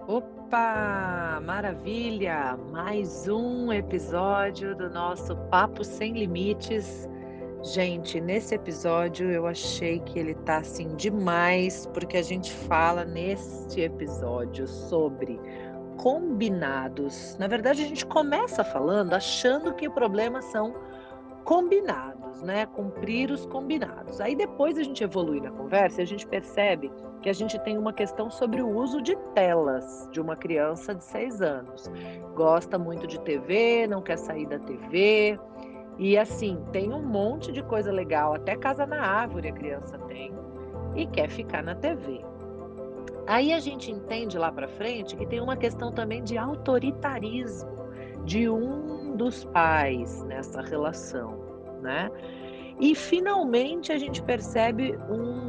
Opa, maravilha! Mais um episódio do nosso Papo Sem Limites. Gente, nesse episódio eu achei que ele tá assim demais, porque a gente fala neste episódio sobre combinados. Na verdade, a gente começa falando achando que o problema são combinados, né? Cumprir os combinados. Aí depois a gente evolui na conversa e a gente percebe que a gente tem uma questão sobre o uso de telas de uma criança de 6 anos. Gosta muito de TV, não quer sair da TV. E assim, tem um monte de coisa legal, até casa na árvore a criança tem e quer ficar na TV. Aí a gente entende lá para frente que tem uma questão também de autoritarismo de um dos pais nessa relação, né? E finalmente a gente percebe um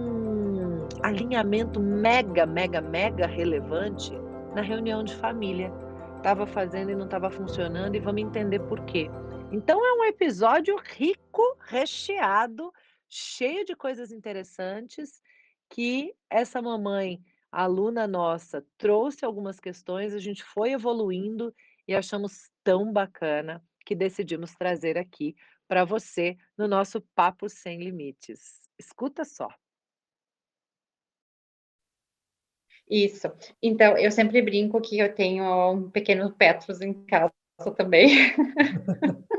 alinhamento mega, mega, mega relevante na reunião de família. Estava fazendo e não estava funcionando e vamos entender por quê. Então é um episódio rico, recheado, cheio de coisas interessantes que essa mamãe, aluna nossa, trouxe algumas questões, a gente foi evoluindo e achamos tão bacana que decidimos trazer aqui para você no nosso Papo Sem Limites. Escuta só. Isso. Então, eu sempre brinco que eu tenho um pequeno Petrus em casa também.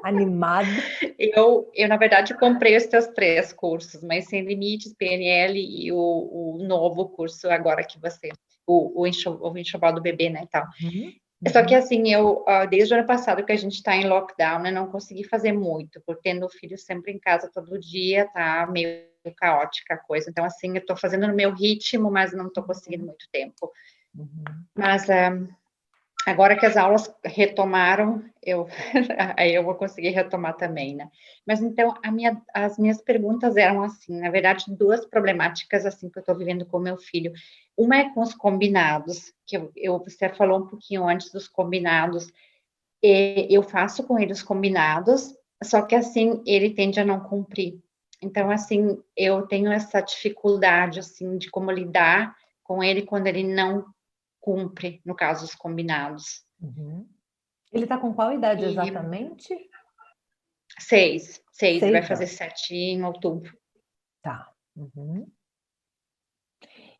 Animada. Eu, na verdade, comprei os teus 3 cursos, mas Sem Limites, PNL e o novo curso agora que você, o enxoval do bebê, né, e tal. Uhum, Só que uhum. assim, desde o ano passado que a gente está em lockdown, eu não consegui fazer muito, por tendo o filho sempre em casa todo dia, tá meio caótica a coisa. Então, assim, eu estou fazendo no meu ritmo, mas não estou conseguindo muito tempo. Uhum. Mas agora que as aulas retomaram, aí eu vou conseguir retomar também, né? Mas então, as minhas perguntas eram assim, na verdade, 2 problemáticas assim que eu estou vivendo com meu filho. Uma é com os combinados, que você falou um pouquinho antes dos combinados. Eu faço com ele os combinados, só que assim, ele tende a não cumprir. Então, assim, eu tenho essa dificuldade, assim, de como lidar com ele quando ele não cumpre, no caso, os combinados. Uhum. Ele está com qual idade E exatamente? 6, vai 6 fazer anos. 7 em outubro. Tá. Uhum.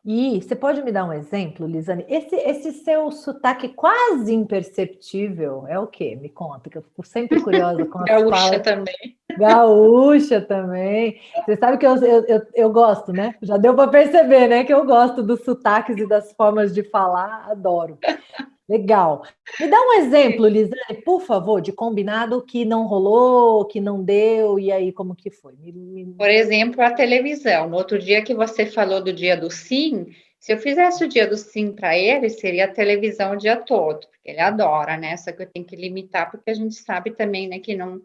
E você pode me dar um exemplo, Lisane? Esse seu sotaque quase imperceptível é o quê? Me conta, que eu fico sempre curiosa com as Gaúcha falas. também. Gaúcha também. Você sabe que eu gosto, né? Já deu para perceber, né? Que eu gosto dos sotaques e das formas de falar, adoro. Legal. Me dá um exemplo, Lisane, por favor, de combinado que não rolou, que não deu, e aí como que foi? Por exemplo, a televisão. No outro dia que você falou do dia do sim, se eu fizesse o dia do sim para ele, seria a televisão o dia todo, porque ele adora, né? Só que eu tenho que limitar, porque a gente sabe também, né, que não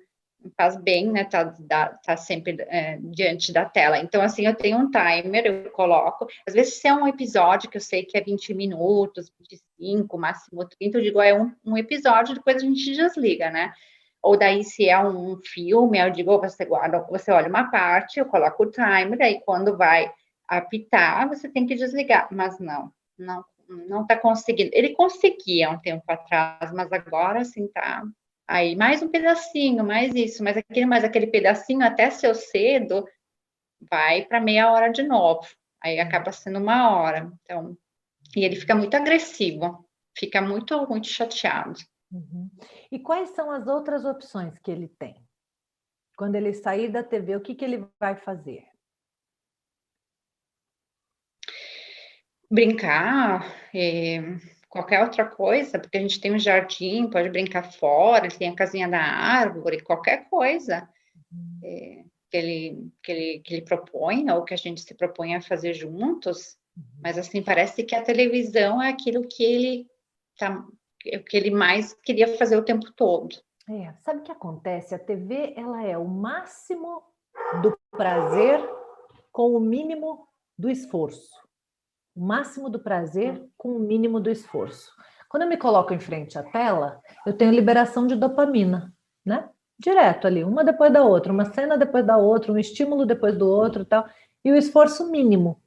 faz bem, né? Tá sempre diante da tela. Então, assim, eu tenho um timer, eu coloco. Às vezes, se é um episódio que eu sei que é 20 minutos, 25, máximo 30, eu digo, é um episódio, depois a gente desliga, né? Ou daí, se é um filme, eu digo, você guarda, você olha uma parte, eu coloco o timer, aí quando vai apitar, você tem que desligar. Mas não está conseguindo. Ele conseguia um tempo atrás, mas agora, assim, tá. Aí, mais um pedacinho, mais isso, mais aquele pedacinho, até ser cedo, vai para meia hora de novo. Aí acaba sendo uma hora. Então, e ele fica muito agressivo, fica muito, muito chateado. Uhum. E quais são as outras opções que ele tem? Quando ele sair da TV, o que ele vai fazer? Brincar, qualquer outra coisa, porque a gente tem um jardim, pode brincar fora, tem a casinha da árvore, qualquer coisa que ele propõe, ou que a gente se propõe a fazer juntos, mas assim, parece que a televisão é aquilo que ele tá, o que ele mais queria fazer o tempo todo. Sabe o que acontece? A TV, ela é o máximo do prazer com o mínimo do esforço. O máximo do prazer com o mínimo do esforço. Quando eu me coloco em frente à tela, eu tenho liberação de dopamina, né? Direto ali, uma depois da outra, uma cena depois da outra, um estímulo depois do outro, tal, e o esforço mínimo.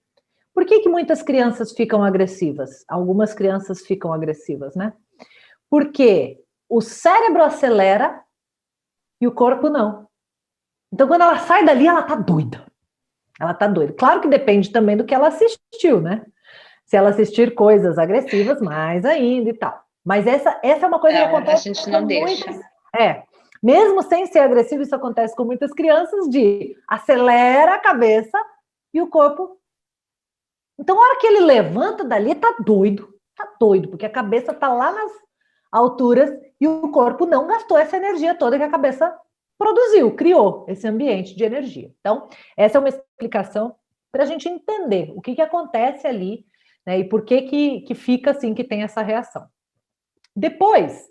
Por que que muitas crianças ficam agressivas? Algumas crianças ficam agressivas, né? Porque o cérebro acelera e o corpo não. Então, quando ela sai dali, ela tá doida. Ela tá doida. Claro que depende também do que ela assistiu, né? Se ela assistir coisas agressivas, mais ainda e tal. Mas essa é uma coisa que A acontece gente com não deixa. muitas... Mesmo sem ser agressivo, isso acontece com muitas crianças, de acelera a cabeça e o corpo... Então, a hora que ele levanta dali, tá doido, porque a cabeça tá lá nas alturas e o corpo não gastou essa energia toda que a cabeça produziu, criou esse ambiente de energia. Então, essa é uma explicação para a gente entender o que que acontece ali, né, e por que que fica assim, que tem essa reação. Depois,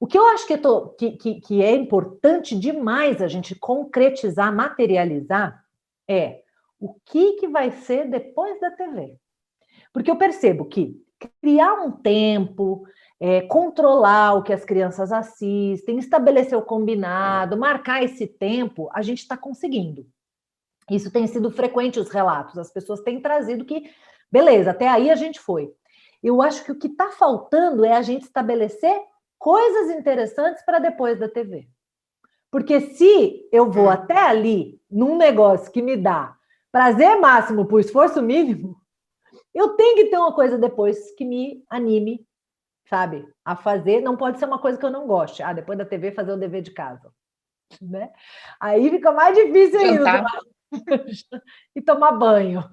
o que eu acho que é importante demais a gente concretizar, materializar, é o que vai ser depois da TV. Porque eu percebo que criar um tempo, controlar o que as crianças assistem, estabelecer o combinado, marcar esse tempo, a gente está conseguindo. Isso tem sido frequente os relatos, as pessoas têm trazido que, beleza, até aí a gente foi. Eu acho que o que está faltando é a gente estabelecer coisas interessantes para depois da TV. Porque se eu vou até ali num negócio que me dá prazer máximo por esforço mínimo, eu tenho que ter uma coisa depois que me anime, sabe, a fazer. Não pode ser uma coisa que eu não goste. Depois da TV, fazer o dever de casa, né? Aí fica mais difícil ainda. E tomar banho.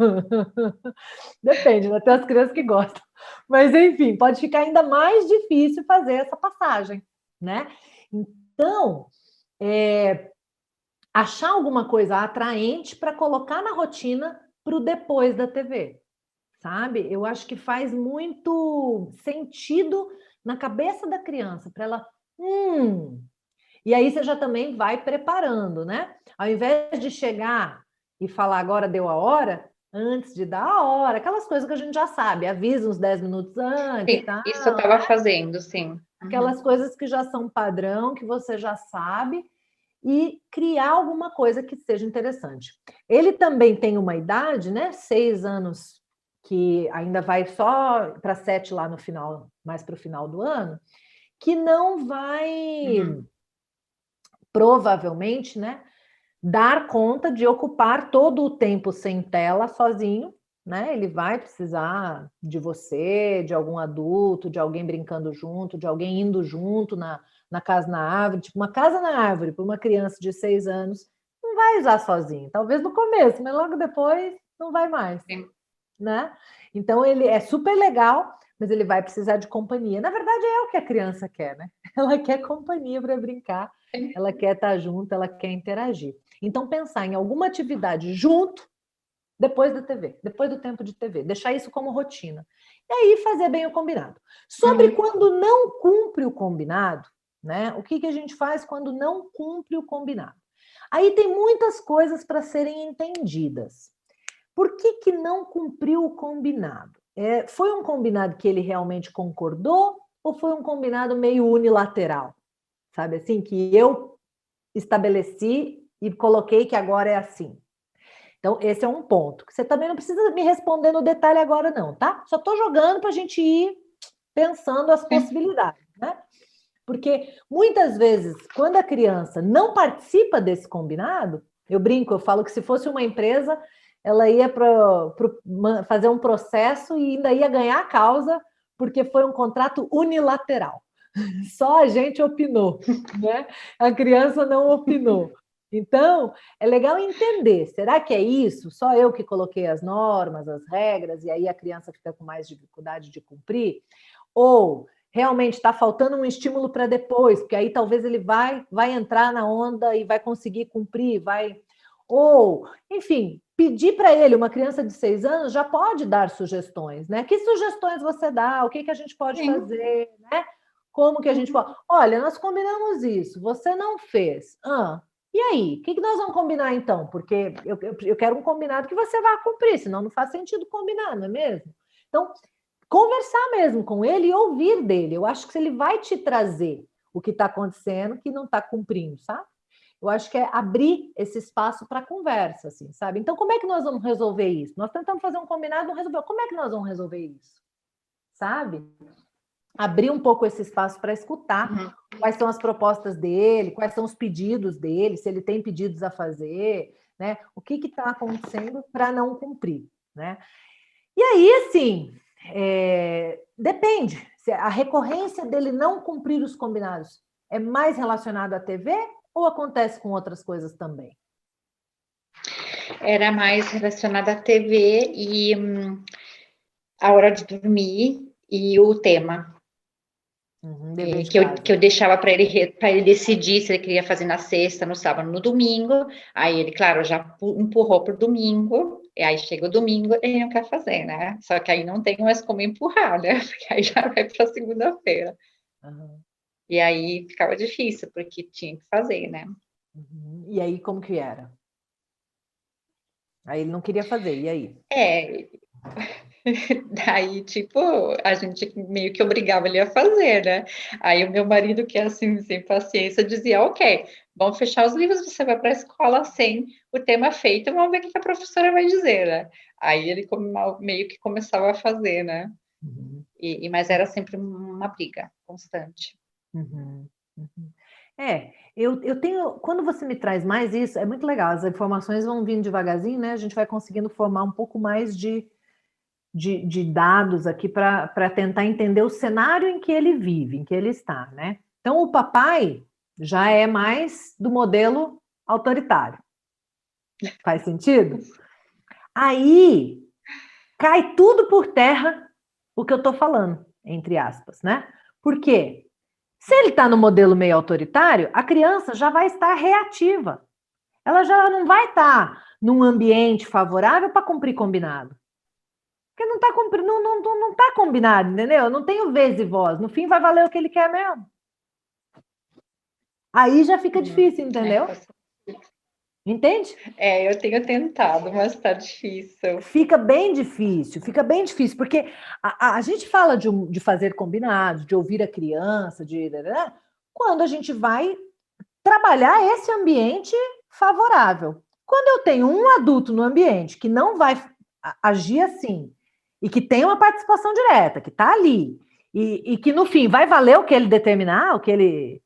Depende, né? Tem as crianças que gostam. Mas, enfim, pode ficar ainda mais difícil fazer essa passagem, né? Então, achar alguma coisa atraente para colocar na rotina para o depois da TV, sabe? Eu acho que faz muito sentido na cabeça da criança, para ela... E aí você já também vai preparando, né? Ao invés de chegar e falar agora deu a hora, antes de dar a hora, aquelas coisas que a gente já sabe, avisa uns 10 minutos antes, Sim, tá? isso eu estava fazendo, sim. Aquelas coisas que já são padrão, que você já sabe, e criar alguma coisa que seja interessante. Ele também tem uma idade, né? 6 anos, que ainda vai só para 7 lá no final, mais para o final do ano, que não vai... provavelmente, né, dar conta de ocupar todo o tempo sem tela sozinho, né? Ele vai precisar de você, de algum adulto, de alguém brincando junto, de alguém indo junto na casa na árvore. Tipo, uma casa na árvore para uma criança de 6 anos, não vai usar sozinho. Talvez no começo, mas logo depois não vai mais. Sim. Né? Então, ele é super legal, mas ele vai precisar de companhia. Na verdade, é o que a criança quer, né? Ela quer companhia para brincar, ela quer estar junto, ela quer interagir. Então, pensar em alguma atividade junto, depois da TV, depois do tempo de TV, deixar isso como rotina. E aí, fazer bem o combinado. Sobre quando não cumpre o combinado, né? O que a gente faz quando não cumpre o combinado? Aí tem muitas coisas para serem entendidas. Por que não cumpriu o combinado? Foi um combinado que ele realmente concordou ou foi um combinado meio unilateral? Sabe assim, que eu estabeleci e coloquei que agora é assim. Então, esse é um ponto. Você também não precisa me responder no detalhe agora, não, tá? Só estou jogando para a gente ir pensando as possibilidades, né? Porque muitas vezes, quando a criança não participa desse combinado, eu brinco, eu falo que se fosse uma empresa, ela ia fazer um processo e ainda ia ganhar a causa, porque foi um contrato unilateral. Só a gente opinou, né? A criança não opinou. Então, é legal entender, será que é isso? Só eu que coloquei as normas, as regras, e aí a criança fica com mais dificuldade de cumprir? Ou realmente está faltando um estímulo para depois, porque aí talvez ele vai entrar na onda e vai conseguir cumprir, vai... Ou, enfim, pedir para ele, uma criança de 6 anos já pode dar sugestões, né? Que sugestões você dá? O que a gente pode fazer, né? Como que a gente pode... Olha, nós combinamos isso, você não fez. E aí? O que nós vamos combinar, então? Porque eu quero um combinado que você vá cumprir, senão não faz sentido combinar, não é mesmo? Então, conversar mesmo com ele e ouvir dele. Eu acho que ele vai te trazer o que está acontecendo, que não está cumprindo, sabe? Eu acho que é abrir esse espaço para conversa, assim, sabe? Então, como é que nós vamos resolver isso? Nós tentamos fazer um combinado, não resolveu. Como é que nós vamos resolver isso? Sabe? Abrir um pouco esse espaço para escutar quais são as propostas dele, quais são os pedidos dele, se ele tem pedidos a fazer, né? O que está acontecendo para não cumprir, né? E aí, assim, depende. Se a recorrência dele não cumprir os combinados é mais relacionado à TV ou acontece com outras coisas também? Era mais relacionada à TV e a hora de dormir e o tema. Dever de que casa. eu deixava para ele decidir se ele queria fazer na sexta, no sábado, no domingo. Aí ele, claro, já empurrou para o domingo. E aí chega o domingo, ele não quer fazer, né? Só que aí não tem mais como empurrar, né? Porque aí já vai para segunda-feira. E aí ficava difícil, porque tinha que fazer, né? E aí, como que era? Aí ele não queria fazer, e aí? Daí, tipo, a gente meio que obrigava ele a fazer, né? Aí o meu marido, que é assim, sem paciência, dizia, ok, vamos fechar os livros, você vai para a escola sem o tema feito, vamos ver o que a professora vai dizer, né? Aí ele meio que começava a fazer, né? Mas era sempre uma briga constante. Eu tenho. Quando você me traz mais isso, é muito legal. As informações vão vindo devagarzinho, né? A gente vai conseguindo formar um pouco mais de dados aqui para tentar entender o cenário em que ele vive, em que ele está, né? Então, o papai já é mais do modelo autoritário. Faz sentido? Aí cai tudo por terra o que eu estou falando, entre aspas, né? Por quê? Se ele está no modelo meio autoritário, a criança já vai estar reativa. Ela já não vai estar num ambiente favorável para cumprir combinado. Porque não está cumprindo, não tá combinado, entendeu? Não tem o vez e voz. No fim, vai valer o que ele quer mesmo. Aí já fica difícil, entendeu? Entende? Eu tenho tentado, mas está difícil. Fica bem difícil, porque a gente fala de fazer combinados, de ouvir a criança, quando a gente vai trabalhar esse ambiente favorável. Quando eu tenho um adulto no ambiente que não vai agir assim, e que tem uma participação direta, que está ali, e que no fim vai valer o que ele determinar, o que ele.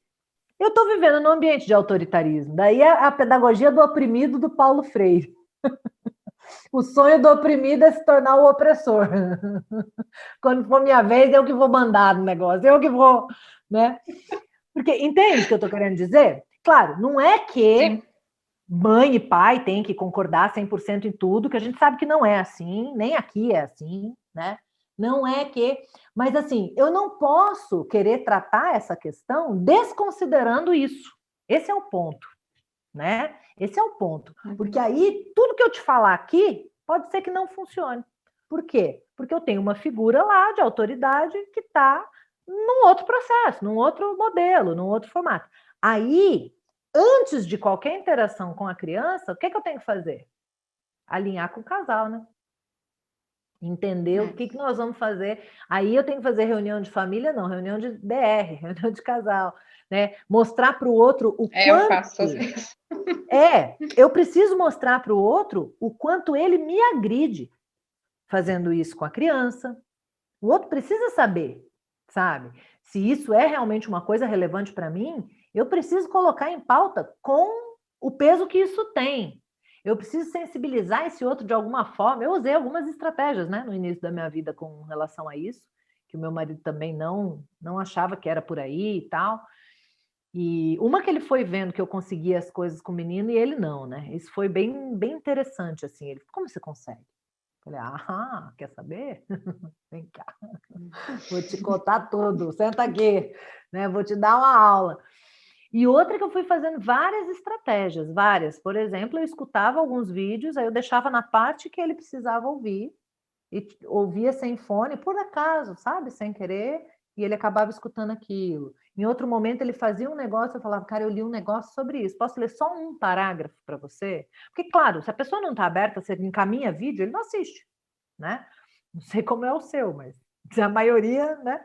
Eu estou vivendo num ambiente de autoritarismo. Daí a pedagogia do oprimido do Paulo Freire. O sonho do oprimido é se tornar o opressor. Quando for minha vez, eu que vou mandar no negócio, eu que vou, né? Porque entende o que eu estou querendo dizer? Claro, não é que Sim. Mãe e pai têm que concordar 100% em tudo, que a gente sabe que não é assim, nem aqui é assim, né? Não é que... Mas, assim, eu não posso querer tratar essa questão desconsiderando isso. Esse é o ponto, né? Esse é o ponto. Porque aí, tudo que eu te falar aqui, pode ser que não funcione. Por quê? Porque eu tenho uma figura lá de autoridade que está num outro processo, num outro modelo, num outro formato. Aí, antes de qualquer interação com a criança, o que eu tenho que fazer? Alinhar com o casal, né? Entender o que nós vamos fazer. Aí eu tenho que fazer reunião de família, não, reunião de DR, reunião de casal, né? Mostrar para o outro o quanto... Eu faço às vezes. Eu preciso mostrar para o outro o quanto ele me agride fazendo isso com a criança. O outro precisa saber, sabe? Se isso é realmente uma coisa relevante para mim, eu preciso colocar em pauta com o peso que isso tem. Eu preciso sensibilizar esse outro de alguma forma. Eu usei algumas estratégias, né, no início da minha vida com relação a isso, que o meu marido também não achava que era por aí e tal. E uma que ele foi vendo que eu conseguia as coisas com o menino e ele não, né? Isso foi bem, bem interessante, assim. Ele, como você consegue? Eu falei, quer saber? Vem cá, vou te contar tudo, senta aqui, né? Vou te dar uma aula. E outra que eu fui fazendo várias estratégias, várias. Por exemplo, eu escutava alguns vídeos, aí eu deixava na parte que ele precisava ouvir, e ouvia sem fone, por acaso, sabe? Sem querer, e ele acabava escutando aquilo. Em outro momento, ele fazia um negócio, eu falava, cara, eu li um negócio sobre isso, posso ler só um parágrafo para você? Porque, claro, se a pessoa não está aberta, você encaminha vídeo, ele não assiste, né? Não sei como é o seu, mas a maioria, né?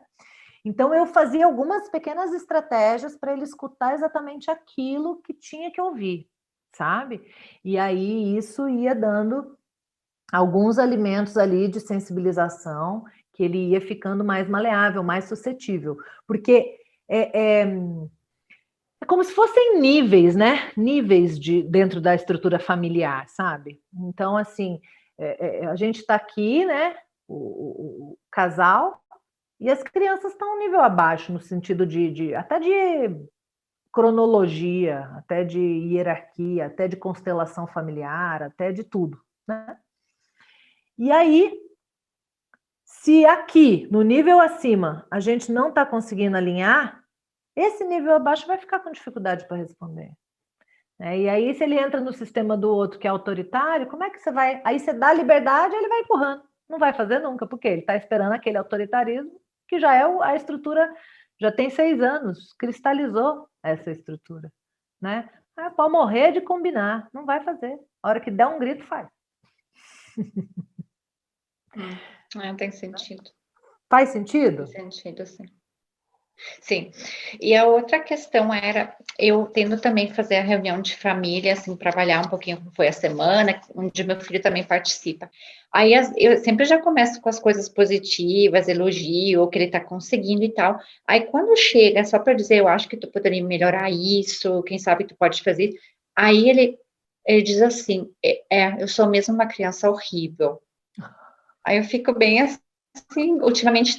Então, eu fazia algumas pequenas estratégias para ele escutar exatamente aquilo que tinha que ouvir, sabe? E aí isso ia dando alguns alimentos ali de sensibilização que ele ia ficando mais maleável, mais suscetível. Porque é como se fossem níveis, né? Níveis dentro da estrutura familiar, sabe? Então, assim, a gente está aqui, né? O casal, e as crianças estão um nível abaixo, no sentido até de cronologia, até de hierarquia, até de constelação familiar, até de tudo, né? E aí, se aqui, no nível acima, a gente não está conseguindo alinhar, esse nível abaixo vai ficar com dificuldade para responder. E aí, se ele entra no sistema do outro que é autoritário, como é que você vai... Aí você dá liberdade, ele vai empurrando. Não vai fazer nunca, porque ele está esperando aquele autoritarismo, que já é a estrutura, já tem 6 anos, cristalizou essa estrutura. Né? Pode morrer de combinar, não vai fazer. A hora que der um grito, faz. Tem sentido. Faz sentido? Tem sentido, sim. Sim. E a outra questão era, eu tendo também fazer a reunião de família, assim, trabalhar um pouquinho como foi a semana, onde meu filho também participa. Aí eu sempre já começo com as coisas positivas, elogio, o que ele tá conseguindo e tal. Aí quando chega, só para dizer, eu acho que tu poderia melhorar isso, quem sabe tu pode fazer. Aí ele diz assim, eu sou mesmo uma criança horrível. Aí eu fico bem assim, ultimamente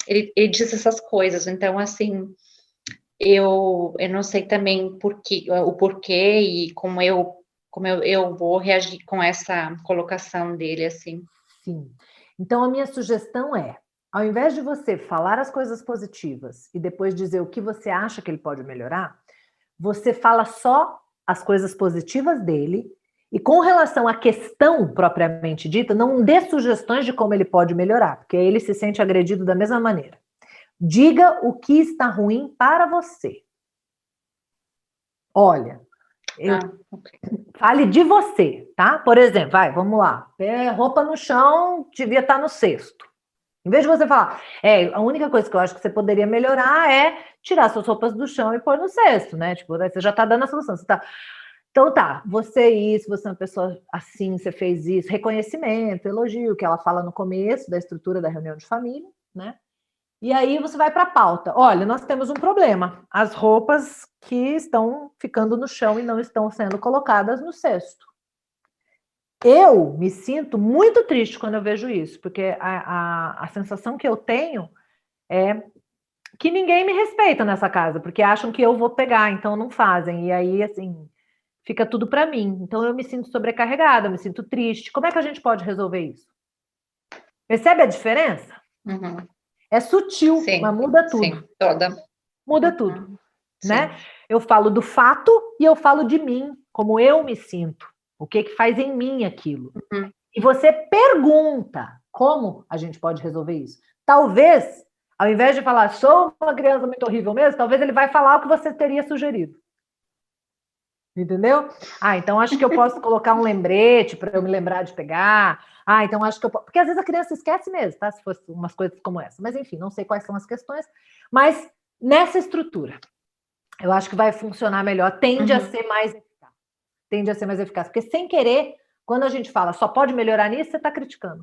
ele diz essas coisas, então assim, eu não sei também o porquê e como eu vou reagir com essa colocação dele, assim. Sim. Então, a minha sugestão é, ao invés de você falar as coisas positivas e depois dizer o que você acha que ele pode melhorar, você fala só as coisas positivas dele e com relação à questão propriamente dita, não dê sugestões de como ele pode melhorar, porque aí ele se sente agredido da mesma maneira. Diga o que está ruim para você. Olha, Okay. Fale de você, tá? Por exemplo, vamos lá. Roupa no chão devia estar no cesto. Em vez de você falar, a única coisa que eu acho que você poderia melhorar é tirar suas roupas do chão e pôr no cesto, né? Tipo, você já está dando a solução. Então você é uma pessoa assim, você fez isso, reconhecimento, elogio, que ela fala no começo da estrutura da reunião de família, né? E aí você vai para a pauta. Olha, nós temos um problema. As roupas que estão ficando no chão e não estão sendo colocadas no cesto. Eu me sinto muito triste quando eu vejo isso, porque a sensação que eu tenho é que ninguém me respeita nessa casa, porque acham que eu vou pegar, então não fazem. E aí, assim, fica tudo para mim. Então eu me sinto sobrecarregada, eu me sinto triste. Como é que a gente pode resolver isso? Percebe a diferença? Uhum. É sutil, Sim, mas muda tudo. Sim, toda. Muda tudo, né? Eu falo do fato e eu falo de mim, como eu me sinto. O que faz em mim aquilo. Uhum. E você pergunta como a gente pode resolver isso. Talvez, ao invés de falar, sou uma criança muito horrível mesmo, talvez ele vai falar o que você teria sugerido. Entendeu? Então acho que eu posso colocar um lembrete para eu me lembrar de pegar. Então acho que eu posso... Porque às vezes a criança esquece mesmo, tá? Se fosse umas coisas como essa. Mas enfim, não sei quais são as questões. Mas nessa estrutura, eu acho que vai funcionar melhor. Tende a ser mais eficaz. Tende a ser mais eficaz. Porque sem querer, quando a gente fala só pode melhorar nisso, você está criticando.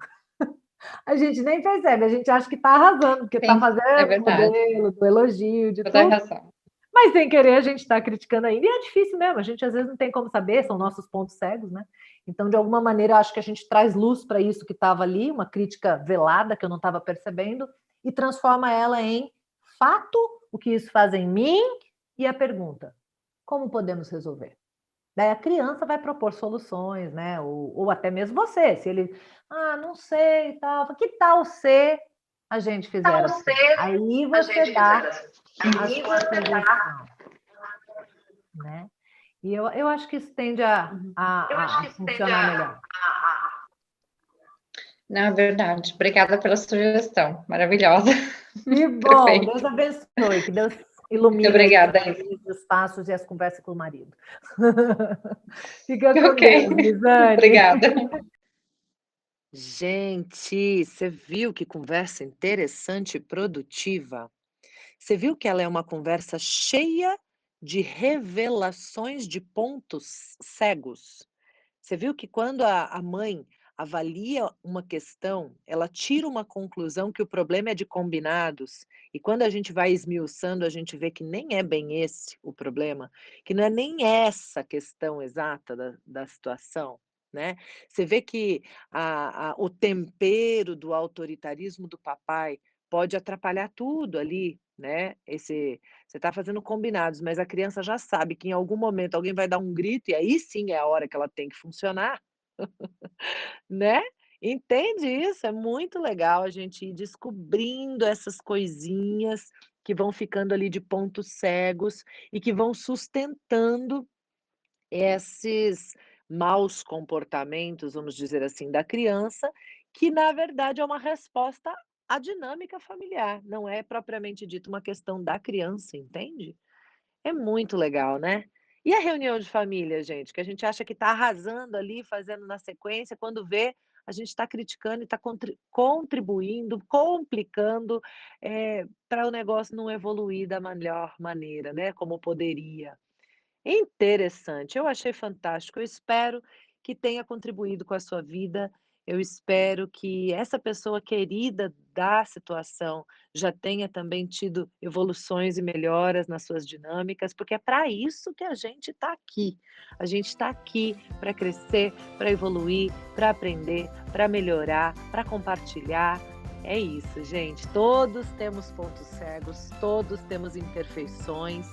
A gente nem percebe, a gente acha que está arrasando, porque está fazendo o modelo do elogio, de tudo. Razão. Mas sem querer a gente está criticando ainda. E é difícil mesmo, a gente às vezes não tem como saber, são nossos pontos cegos, né? Então, de alguma maneira, eu acho que a gente traz luz para isso que estava ali, uma crítica velada que eu não estava percebendo, e transforma ela em fato, o que isso faz em mim, e a pergunta: como podemos resolver? Daí a criança vai propor soluções, né? Ou até mesmo você, se ele, não sei, tal, que tal se a gente fizer assim? Aí você dá a sua sugestão, né? E eu acho que isso tende a funcionar melhor. Não, é verdade. Obrigada pela sugestão. Maravilhosa. Que bom, Deus abençoe, que Deus ilumine os passos e as conversas com o marido. Fica com Deus, Lisane. Obrigada. Gente, você viu que conversa interessante e produtiva? Você viu que ela é uma conversa cheia de revelações de pontos cegos? Você viu que quando a mãe avalia uma questão, ela tira uma conclusão que o problema é de combinados, e quando a gente vai esmiuçando, a gente vê que nem é bem esse o problema, que não é nem essa a questão exata da situação, né. Você vê que o tempero do autoritarismo do papai pode atrapalhar tudo ali, né, você está fazendo combinados, mas a criança já sabe que em algum momento alguém vai dar um grito e aí sim é a hora que ela tem que funcionar, né. Entende isso? É muito legal a gente ir descobrindo essas coisinhas que vão ficando ali de pontos cegos e que vão sustentando esses maus comportamentos, vamos dizer assim, da criança, que na verdade é uma resposta à dinâmica familiar, não é propriamente dito uma questão da criança, entende? É muito legal, né. E a reunião de família, gente, que a gente acha que está arrasando ali, fazendo na sequência, quando vê, a gente está criticando e está contribuindo, complicando, pra o negócio não evoluir da melhor maneira, né, como poderia. Interessante, eu achei fantástico. Eu espero que tenha contribuído com a sua vida. Eu espero que essa pessoa querida da situação já tenha também tido evoluções e melhoras nas suas dinâmicas, porque é para isso que a gente está aqui. A gente está aqui para crescer, para evoluir, para aprender, para melhorar, para compartilhar. É isso, gente. Todos temos pontos cegos, todos temos imperfeições.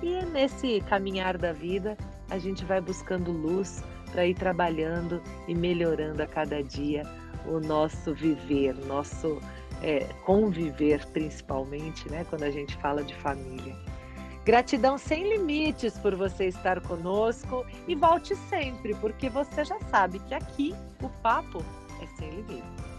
E nesse caminhar da vida, a gente vai buscando luz para ir trabalhando e melhorando a cada dia o nosso viver, o nosso, conviver principalmente, né, quando a gente fala de família. Gratidão sem limites por você estar conosco e volte sempre, porque você já sabe que aqui o papo é sem limites.